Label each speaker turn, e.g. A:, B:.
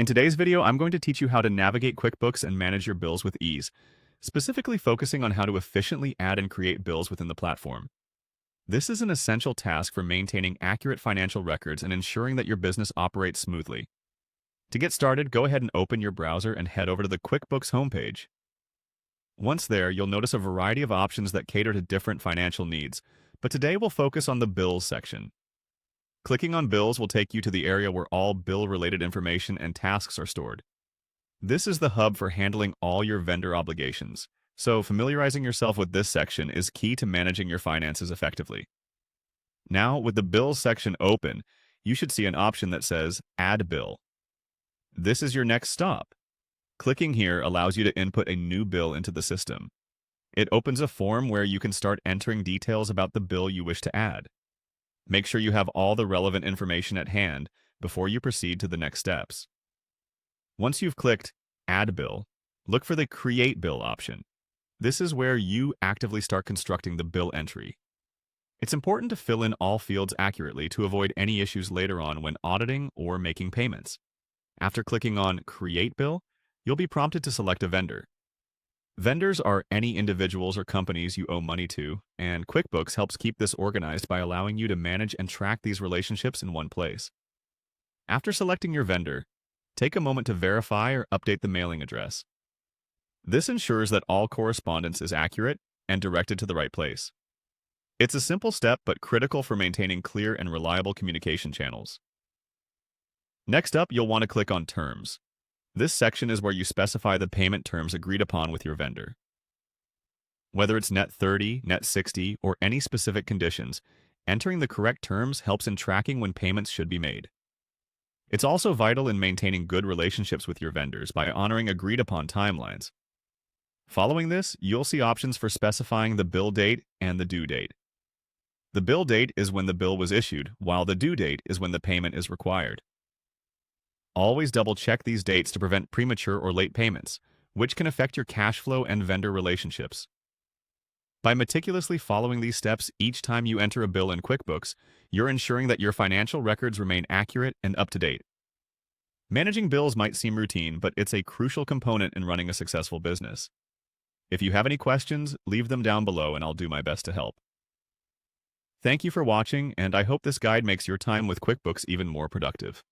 A: In today's video, I'm going to teach you how to navigate QuickBooks and manage your bills with ease, specifically focusing on how to efficiently add and create bills within the platform. This is an essential task for maintaining accurate financial records and ensuring that your business operates smoothly. To get started, go ahead and open your browser and head over to the QuickBooks homepage. Once there, you'll notice a variety of options that cater to different financial needs, but today we'll focus on the Bills section. Clicking on Bills will take you to the area where all bill-related information and tasks are stored. This is the hub for handling all your vendor obligations, so familiarizing yourself with this section is key to managing your finances effectively. Now, with the Bills section open, you should see an option that says Add Bill. This is your next stop. Clicking here allows you to input a new bill into the system. It opens a form where you can start entering details about the bill you wish to add. Make sure you have all the relevant information at hand before you proceed to the next steps. Once you've clicked Add Bill, look for the Create Bill option. This is where you actively start constructing the bill entry. It's important to fill in all fields accurately to avoid any issues later on when auditing or making payments. After clicking on Create Bill, you'll be prompted to select a vendor. Vendors are any individuals or companies you owe money to, and QuickBooks helps keep this organized by allowing you to manage and track these relationships in one place. After selecting your vendor, take a moment to verify or update the mailing address. This ensures that all correspondence is accurate and directed to the right place. It's a simple step but critical for maintaining clear and reliable communication channels. Next up, you'll want to click on Terms. This section is where you specify the payment terms agreed upon with your vendor. Whether it's net 30, net 60, or any specific conditions, entering the correct terms helps in tracking when payments should be made. It's also vital in maintaining good relationships with your vendors by honoring agreed-upon timelines. Following this, you'll see options for specifying the bill date and the due date. The bill date is when the bill was issued, while the due date is when the payment is required. Always double-check these dates to prevent premature or late payments, which can affect your cash flow and vendor relationships. By meticulously following these steps each time you enter a bill in QuickBooks, you're ensuring that your financial records remain accurate and up-to-date. Managing bills might seem routine, but it's a crucial component in running a successful business. If you have any questions, leave them down below and I'll do my best to help. Thank you for watching, and I hope this guide makes your time with QuickBooks even more productive.